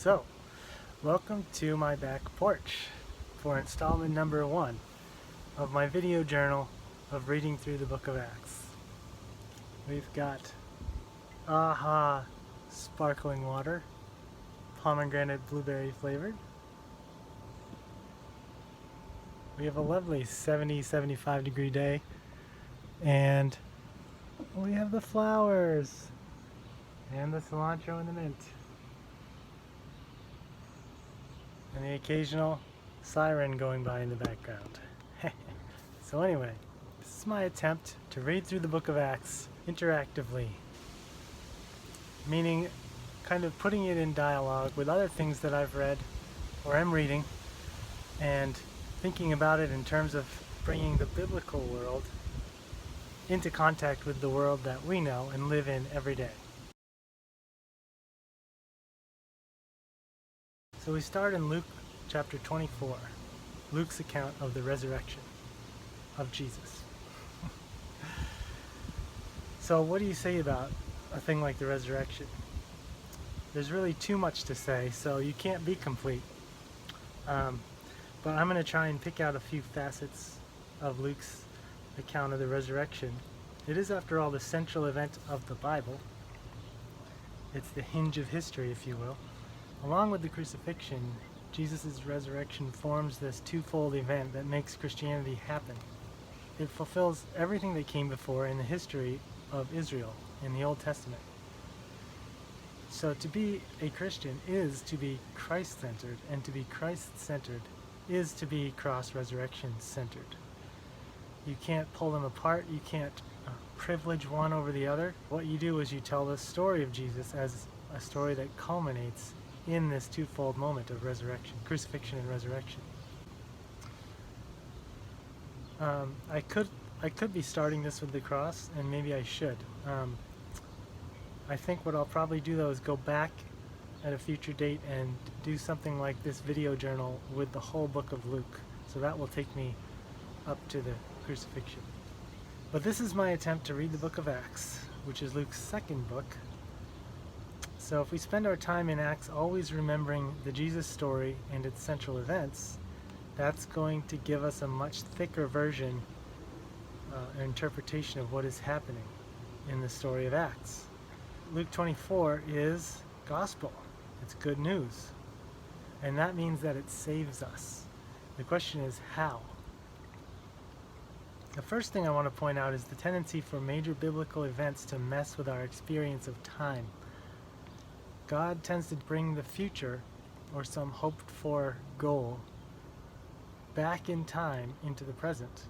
So, welcome to my back porch for installment number 1 of my video journal of reading through the book of Acts. We've got AHA sparkling water, pomegranate blueberry flavored. We have a lovely 70-75 degree day, and we have the flowers and the cilantro and the mint. And the occasional siren going by in the background. So anyway, this is my attempt to read through the book of Acts interactively, meaning kind of putting it in dialogue with other things that I've read or am reading, and thinking about it in terms of bringing the biblical world into contact with the world that we know and live in every day. So we start in Luke chapter 24, Luke's account of the resurrection of Jesus. So what do you say about a thing like the resurrection? There's really too much to say, so you can't be complete. But I'm going to try and pick out a few facets of Luke's account of the resurrection. It is, after all, the central event of the Bible. It's the hinge of history, if you will. Along with the crucifixion, Jesus' resurrection forms this twofold event that makes Christianity happen. It fulfills everything that came before in the history of Israel in the Old Testament. So to be a Christian is to be Christ-centered, and to be Christ-centered is to be cross-resurrection centered. You can't pull them apart, you can't privilege one over the other. What you do is you tell the story of Jesus as a story that culminates in this twofold moment of resurrection, crucifixion and resurrection. I could be starting this with the cross, and maybe I should. I think what I'll probably do though is go back at a future date and do something like this video journal with the whole book of Luke. So that will take me up to the crucifixion. But this is my attempt to read the book of Acts, which is Luke's second book. So if we spend our time in Acts always remembering the Jesus story and its central events, that's going to give us a much thicker version, an interpretation of what is happening in the story of Acts. Luke 24 is gospel. It's good news. And that means that it saves us. The question is how? The first thing I want to point out is the tendency for major biblical events to mess with our experience of time. God tends to bring the future, or some hoped-for goal, back in time into the present,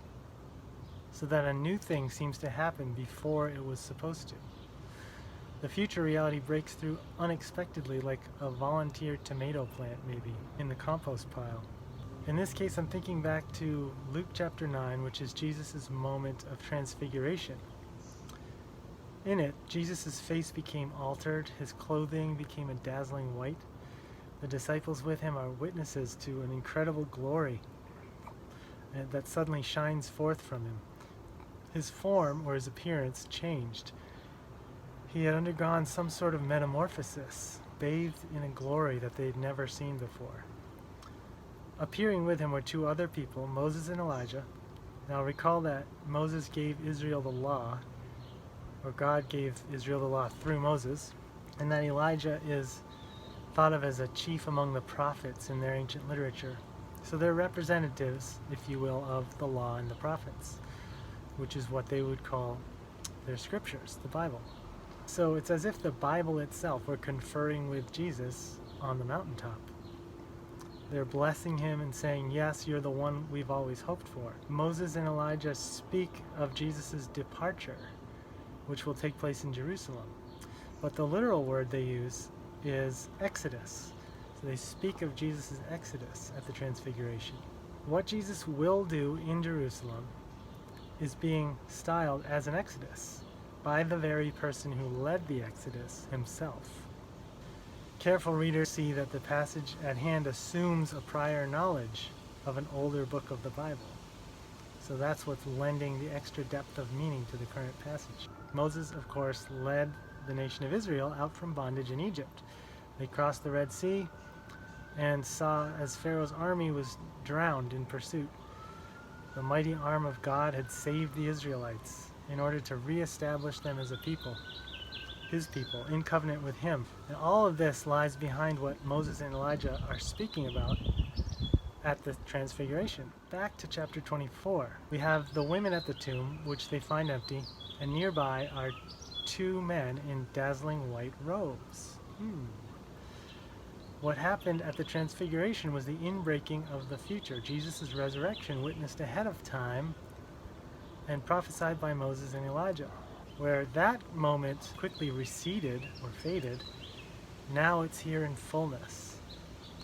so that a new thing seems to happen before it was supposed to. The future reality breaks through unexpectedly, like a volunteer tomato plant, maybe, in the compost pile. In this case, I'm thinking back to Luke chapter 9, which is Jesus' moment of transfiguration. In it, Jesus' face became altered, his clothing became a dazzling white. The disciples with him are witnesses to an incredible glory that suddenly shines forth from him. His form, or his appearance, changed. He had undergone some sort of metamorphosis, bathed in a glory that they'd never seen before. Appearing with him were two other people, Moses and Elijah. Now recall that Moses gave Israel the law, or God gave Israel the law through Moses, and that Elijah is thought of as a chief among the prophets in their ancient literature. So they're representatives, if you will, of the law and the prophets, which is what they would call their scriptures, the Bible. So it's as if the Bible itself were conferring with Jesus on the mountaintop. They're blessing him and saying, yes, you're the one we've always hoped for. Moses and Elijah speak of Jesus' departure, which will take place in Jerusalem. But the literal word they use is Exodus. So they speak of Jesus' Exodus at the Transfiguration. What Jesus will do in Jerusalem is being styled as an Exodus by the very person who led the Exodus himself. Careful readers see that the passage at hand assumes a prior knowledge of an older book of the Bible. So that's what's lending the extra depth of meaning to the current passage. Moses, of course, led the nation of Israel out from bondage in Egypt. They crossed the Red Sea and saw as Pharaoh's army was drowned in pursuit. The mighty arm of God had saved the Israelites in order to reestablish them as a people, his people, in covenant with him. And all of this lies behind what Moses and Elijah are speaking about at the Transfiguration. Back to chapter 24. We have the women at the tomb, which they find empty, and nearby are two men in dazzling white robes. What happened at the Transfiguration was the inbreaking of the future, Jesus' resurrection witnessed ahead of time and prophesied by Moses and Elijah. Where that moment quickly receded or faded, now it's here in fullness.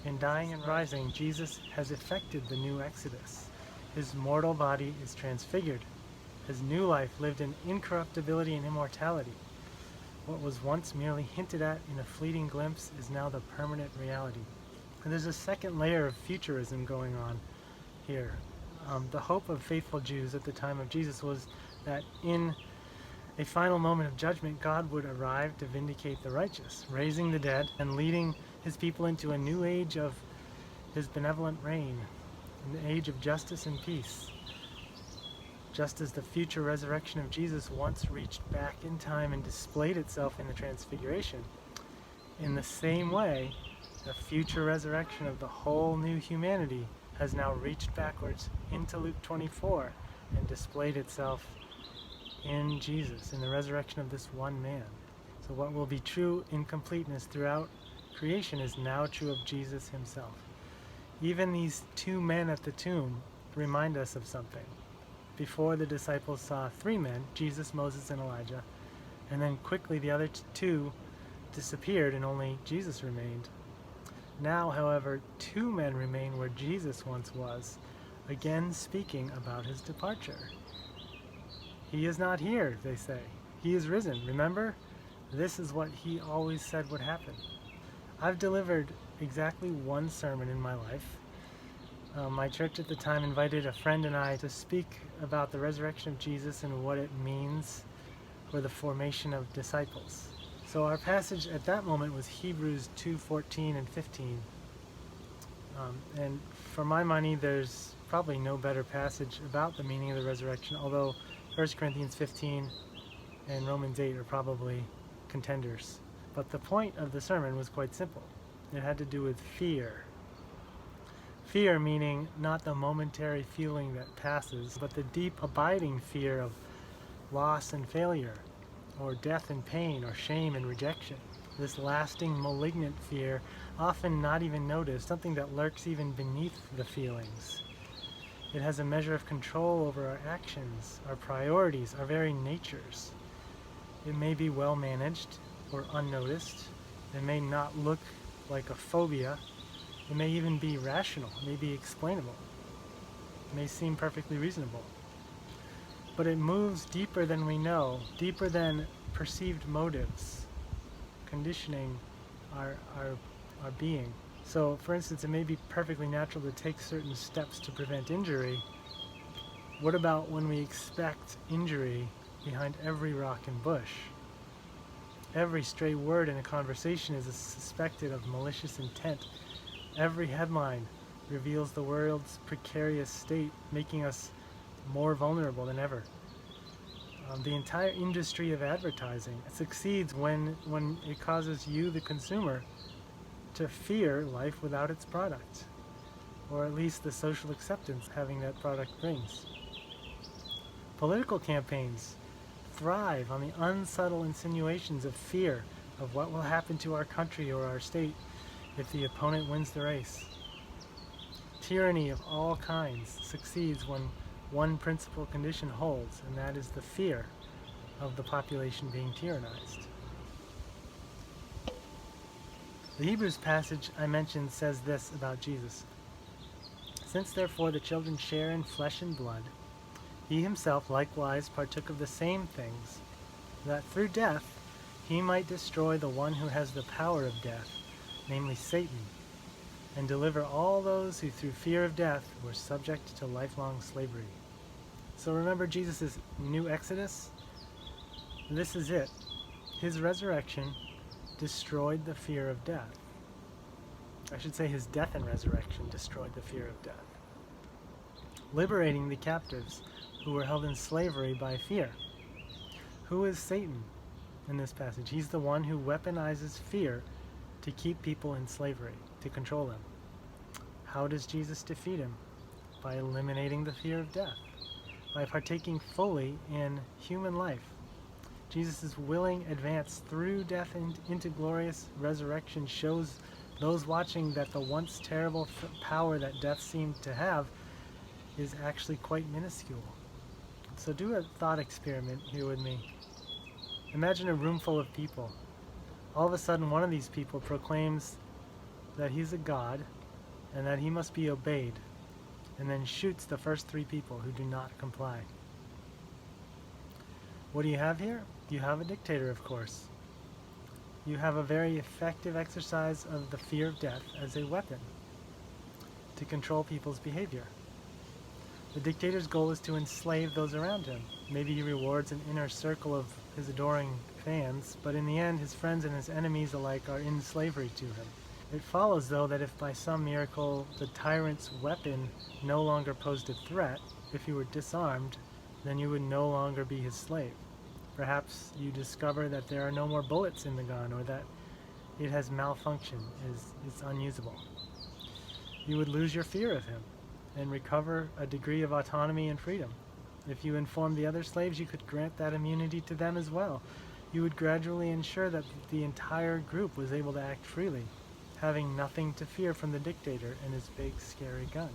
In dying and rising, Jesus has effected the new Exodus. His mortal body is transfigured. His new life lived in incorruptibility and immortality. What was once merely hinted at in a fleeting glimpse is now the permanent reality. And there's a second layer of futurism going on here. The hope of faithful Jews at the time of Jesus was that in a final moment of judgment, God would arrive to vindicate the righteous, raising the dead and leading his people into a new age of his benevolent reign, an age of justice and peace. Just as the future resurrection of Jesus once reached back in time and displayed itself in the Transfiguration, in the same way, the future resurrection of the whole new humanity has now reached backwards into Luke 24 and displayed itself in Jesus, in the resurrection of this one man. So what will be true in completeness throughout creation is now true of Jesus himself. Even these two men at the tomb remind us of something. Before, the disciples saw three men, Jesus, Moses, and Elijah, and then quickly the other two disappeared and only Jesus remained. Now, however, two men remain where Jesus once was, again speaking about his departure. He is not here, they say. He is risen. Remember? This is what he always said would happen. I've delivered exactly one sermon in my life. My church at the time invited a friend and I to speak about the resurrection of Jesus and what it means for the formation of disciples. So our passage at that moment was Hebrews 2:14 and 15. And for my money, there's probably no better passage about the meaning of the resurrection, although 1 Corinthians 15 and Romans 8 are probably contenders. But the point of the sermon was quite simple. It had to do with fear. Fear meaning not the momentary feeling that passes, but the deep abiding fear of loss and failure, or death and pain, or shame and rejection. This lasting malignant fear, often not even noticed, something that lurks even beneath the feelings. It has a measure of control over our actions, our priorities, our very natures. It may be well managed or unnoticed. It may not look like a phobia. It may even be rational. It may be explainable. It may seem perfectly reasonable. But it moves deeper than we know, deeper than perceived motives, conditioning our being. So, for instance, it may be perfectly natural to take certain steps to prevent injury. What about when we expect injury behind every rock and bush? Every stray word in a conversation is suspected of malicious intent. Every headline reveals the world's precarious state, making us more vulnerable than ever. The entire industry of advertising succeeds when it causes you, the consumer, to fear life without its product, or at least the social acceptance having that product brings. Political campaigns thrive on the unsubtle insinuations of fear of what will happen to our country or our state if the opponent wins the race. Tyranny of all kinds succeeds when one principal condition holds, and that is the fear of the population being tyrannized. The Hebrews passage I mentioned says this about Jesus. Since therefore the children share in flesh and blood, he himself likewise partook of the same things, that through death he might destroy the one who has the power of death, namely Satan, and deliver all those who through fear of death were subject to lifelong slavery. So remember Jesus' new Exodus? This is it. His resurrection destroyed the fear of death. I should say his death and resurrection destroyed the fear of death, liberating the captives who were held in slavery by fear. Who is Satan in this passage? He's the one who weaponizes fear to keep people in slavery, to control them. How does Jesus defeat him? By eliminating the fear of death, by partaking fully in human life. Jesus' willing advance through death and into glorious resurrection shows those watching that the once terrible power that death seemed to have is actually quite minuscule. So do a thought experiment here with me. Imagine a room full of people. All of a sudden, one of these people proclaims that he's a god and that he must be obeyed, and then shoots the first 3 people who do not comply. What do you have here? You have a dictator, of course. You have a very effective exercise of the fear of death as a weapon to control people's behavior. The dictator's goal is to enslave those around him. Maybe he rewards an inner circle of his adoring fans, but in the end, his friends and his enemies alike are in slavery to him. It follows, though, that if by some miracle the tyrant's weapon no longer posed a threat, if he were disarmed, then you would no longer be his slave. Perhaps you discover that there are no more bullets in the gun, or that it has malfunctioned, it's unusable. You would lose your fear of him and recover a degree of autonomy and freedom. If you informed the other slaves, you could grant that immunity to them as well. You would gradually ensure that the entire group was able to act freely, having nothing to fear from the dictator and his big, scary gun.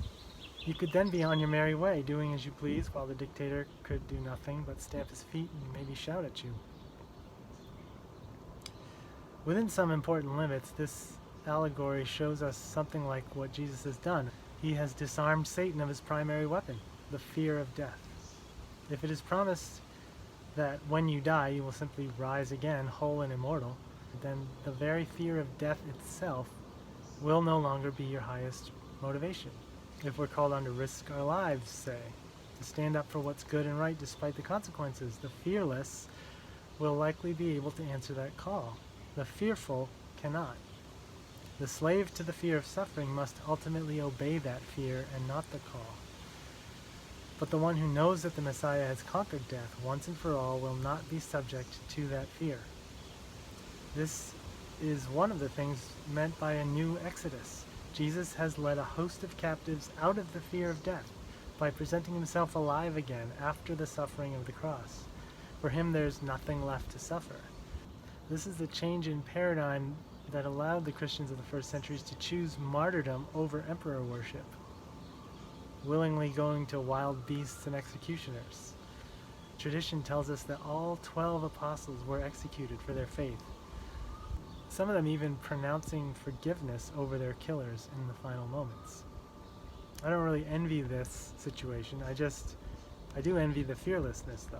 You could then be on your merry way, doing as you please, while the dictator could do nothing but stamp his feet and maybe shout at you. Within some important limits, this allegory shows us something like what Jesus has done. He has disarmed Satan of his primary weapon, the fear of death. If it is promised that when you die you will simply rise again, whole and immortal, then the very fear of death itself will no longer be your highest motivation. If we're called on to risk our lives, say, to stand up for what's good and right despite the consequences, the fearless will likely be able to answer that call. The fearful cannot. The slave to the fear of suffering must ultimately obey that fear and not the call. But the one who knows that the Messiah has conquered death once and for all will not be subject to that fear. This is one of the things meant by a new exodus. Jesus has led a host of captives out of the fear of death by presenting himself alive again after the suffering of the cross. For him, there's nothing left to suffer. This is the change in paradigm that allowed the Christians of the first centuries to choose martyrdom over emperor worship, willingly going to wild beasts and executioners. Tradition tells us that all 12 apostles were executed for their faith, some of them even pronouncing forgiveness over their killers in the final moments. I don't really envy this situation. I do envy the fearlessness, though.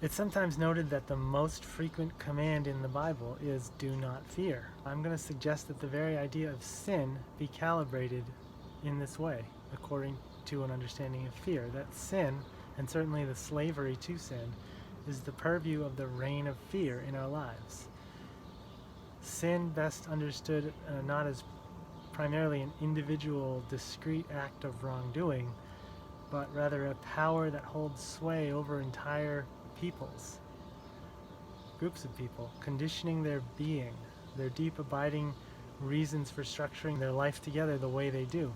It's sometimes noted that the most frequent command in the Bible is do not fear. I'm going to suggest that the very idea of sin be calibrated in this way, according to an understanding of fear, that sin, and certainly the slavery to sin, is the purview of the reign of fear in our lives. Sin, best understood not as primarily an individual, discrete act of wrongdoing, but rather a power that holds sway over entire peoples, groups of people, conditioning their being, their deep abiding reasons for structuring their life together the way they do.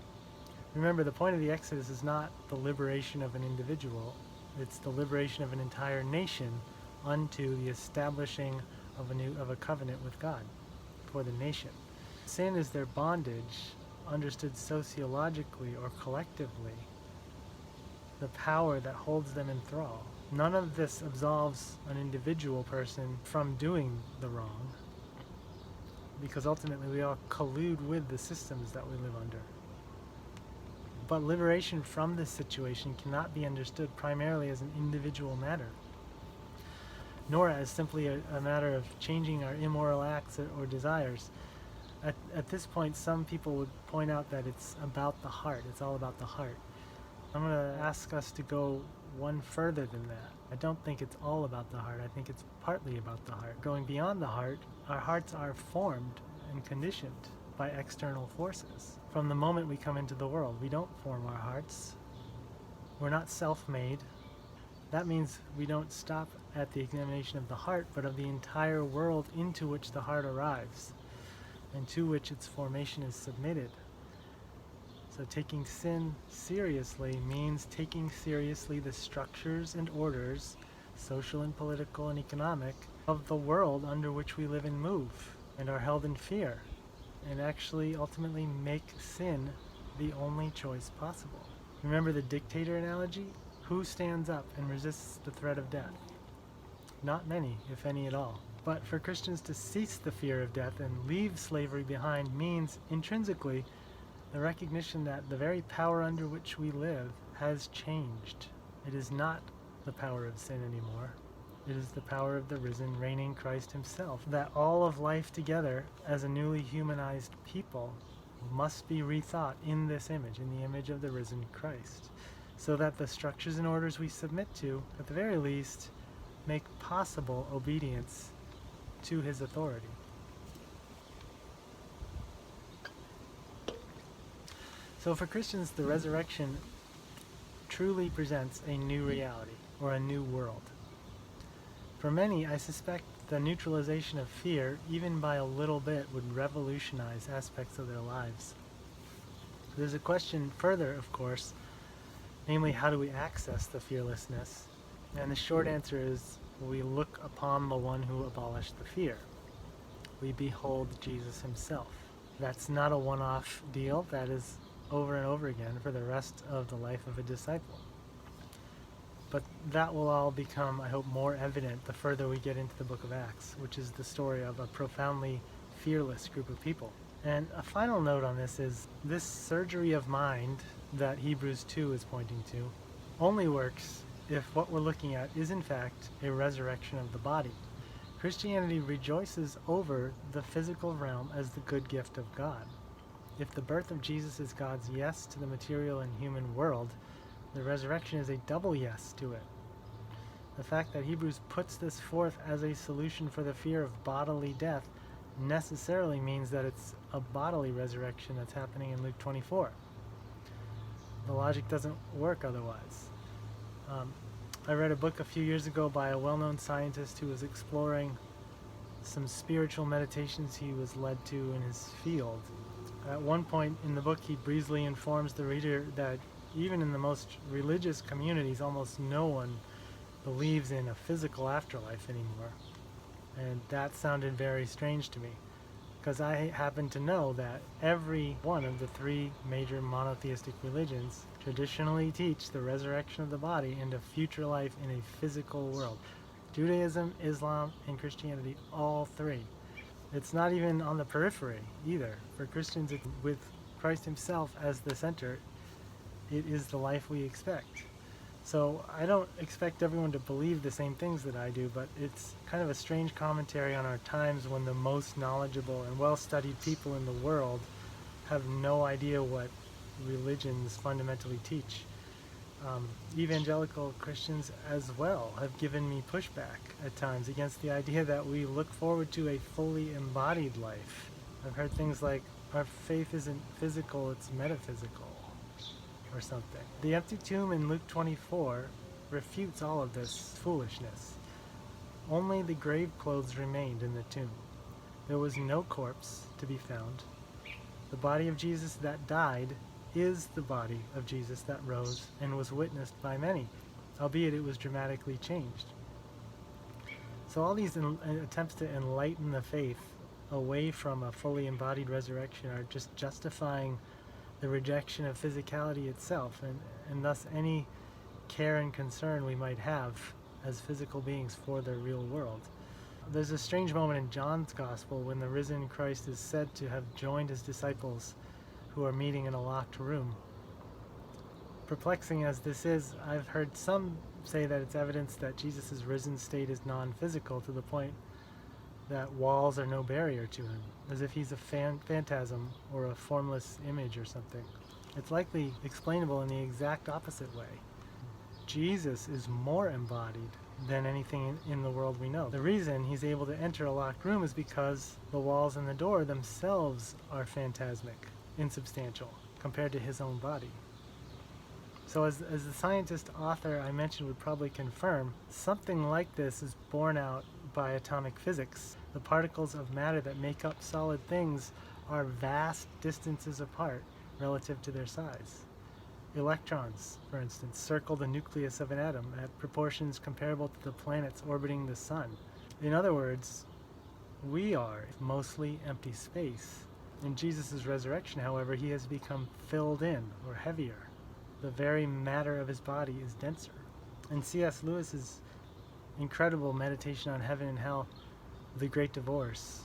Remember, the point of the Exodus is not the liberation of an individual, it's the liberation of an entire nation unto the establishing of a covenant with God for the nation. Sin is their bondage, understood sociologically or collectively, the power that holds them in thrall. None of this absolves an individual person from doing the wrong, because ultimately we all collude with the systems that we live under. But liberation from this situation cannot be understood primarily as an individual matter, nor as simply a matter of changing our immoral acts or desires. At this point, some people would point out that it's about the heart. It's all about the heart. I'm going to ask us to go one further than that. I don't think it's all about the heart. I think it's partly about the heart. Going beyond the heart, our hearts are formed and conditioned by external forces. From the moment we come into the world, we don't form our hearts. We're not self-made. That means we don't stop at the examination of the heart, but of the entire world into which the heart arrives and to which its formation is submitted. So taking sin seriously means taking seriously the structures and orders, social and political and economic, of the world under which we live and move and are held in fear, and actually ultimately make sin the only choice possible. Remember the dictator analogy? Who stands up and resists the threat of death? Not many, if any at all. But for Christians to cease the fear of death and leave slavery behind means intrinsically the recognition that the very power under which we live has changed. It is not the power of sin anymore. It is the power of the risen, reigning Christ himself. That all of life together as a newly humanized people must be rethought in this image, in the image of the risen Christ, so that the structures and orders we submit to, at the very least, make possible obedience to his authority. So for Christians, the resurrection truly presents a new reality, or a new world. For many, I suspect the neutralization of fear, even by a little bit, would revolutionize aspects of their lives. There's a question further, of course, namely, how do we access the fearlessness? And the short answer is, we look upon the one who abolished the fear. We behold Jesus himself. That's not a one-off deal. That is over and over again for the rest of the life of a disciple. But that will all become, I hope, more evident the further we get into the book of Acts, which is the story of a profoundly fearless group of people. And a final note on this is, this surgery of mind that Hebrews 2 is pointing to only works if what we're looking at is in fact a resurrection of the body. Christianity rejoices over the physical realm as the good gift of God. If the birth of Jesus is God's yes to the material and human world, the resurrection is a double yes to it. The fact that Hebrews puts this forth as a solution for the fear of bodily death necessarily means that it's a bodily resurrection that's happening in Luke 24. The logic doesn't work otherwise. I read a book a few years ago by a well-known scientist who was exploring some spiritual meditations he was led to in his field. At one point in the book, he breezily informs the reader that even in the most religious communities, almost no one believes in a physical afterlife anymore. And that sounded very strange to me, because I happen to know that every one of the three major monotheistic religions traditionally teach the resurrection of the body and a future life in a physical world. Judaism, Islam, and Christianity, all three. It's not even on the periphery either. For Christians, it's with Christ himself as the center. It is the life we expect. So I don't expect everyone to believe the same things that I do, but it's kind of a strange commentary on our times when the most knowledgeable and well-studied people in the world have no idea what religions fundamentally teach. Evangelical Christians as well have given me pushback at times against the idea that we look forward to a fully embodied life. I've heard things like, our faith isn't physical, it's metaphysical, or something. The empty tomb in Luke 24 refutes all of this foolishness. Only the grave clothes remained in the tomb. There was no corpse to be found. The body of Jesus that died is the body of Jesus that rose and was witnessed by many, albeit it was dramatically changed. So all these attempts to enlighten the faith away from a fully embodied resurrection are just justifying the rejection of physicality itself, and thus any care and concern we might have as physical beings for the real world. There's a strange moment in John's Gospel when the risen Christ is said to have joined his disciples who are meeting in a locked room. Perplexing as this is, I've heard some say that it's evidence that Jesus' risen state is non-physical, to the point that walls are no barrier to him, as if he's a phantasm or a formless image or something. It's likely explainable in the exact opposite way. Jesus is more embodied than anything in the world we know. The reason he's able to enter a locked room is because the walls and the door themselves are phantasmic, insubstantial, compared to his own body. So as the scientist author I mentioned would probably confirm, something like this is borne out by atomic physics. The particles of matter that make up solid things are vast distances apart relative to their size. Electrons, for instance, circle the nucleus of an atom at proportions comparable to the planets orbiting the sun. In other words, we are mostly empty space. In Jesus' resurrection, however, he has become filled in, or heavier. The very matter of his body is denser. In C.S. Lewis's incredible meditation on heaven and hell, The Great Divorce,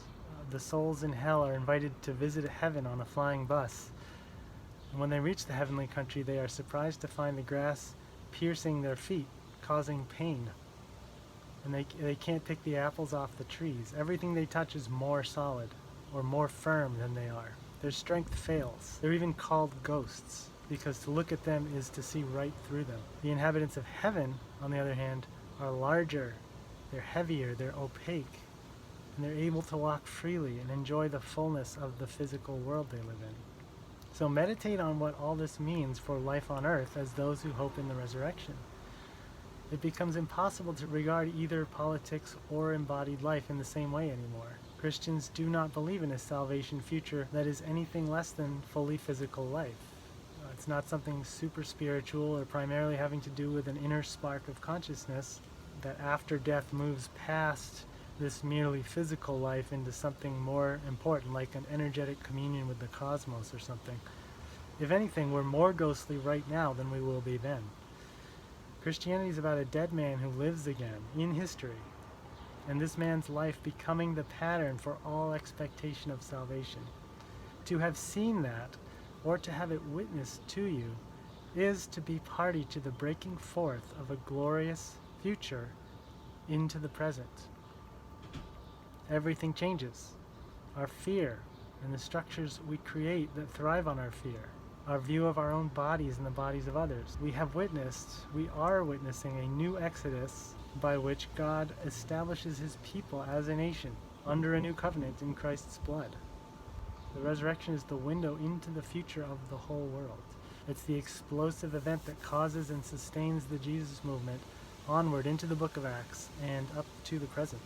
the souls in hell are invited to visit heaven on a flying bus. And when they reach the heavenly country, they are surprised to find the grass piercing their feet, causing pain. And they can't pick the apples off the trees. Everything they touch is more solid, or more firm than they are. Their strength fails. They're even called ghosts, because to look at them is to see right through them. The inhabitants of heaven, on the other hand, are larger, they're heavier, they're opaque, and they're able to walk freely and enjoy the fullness of the physical world they live in. So meditate on what all this means for life on earth as those who hope in the resurrection. It becomes impossible to regard either politics or embodied life in the same way anymore. Christians do not believe in a salvation future that is anything less than fully physical life. It's not something super spiritual or primarily having to do with an inner spark of consciousness that after death moves past this merely physical life into something more important, like an energetic communion with the cosmos or something. If anything, we're more ghostly right now than we will be then. Christianity is about a dead man who lives again in history, and this man's life becoming the pattern for all expectation of salvation. To have seen that, or to have it witnessed to you, is to be party to the breaking forth of a glorious future into the present. Everything changes. Our fear and the structures we create that thrive on our fear, our view of our own bodies and the bodies of others. We are witnessing a new exodus by which God establishes his people as a nation under a new covenant in Christ's blood. The resurrection is the window into the future of the whole world. It's the explosive event that causes and sustains the Jesus movement onward into the book of Acts and up to the present.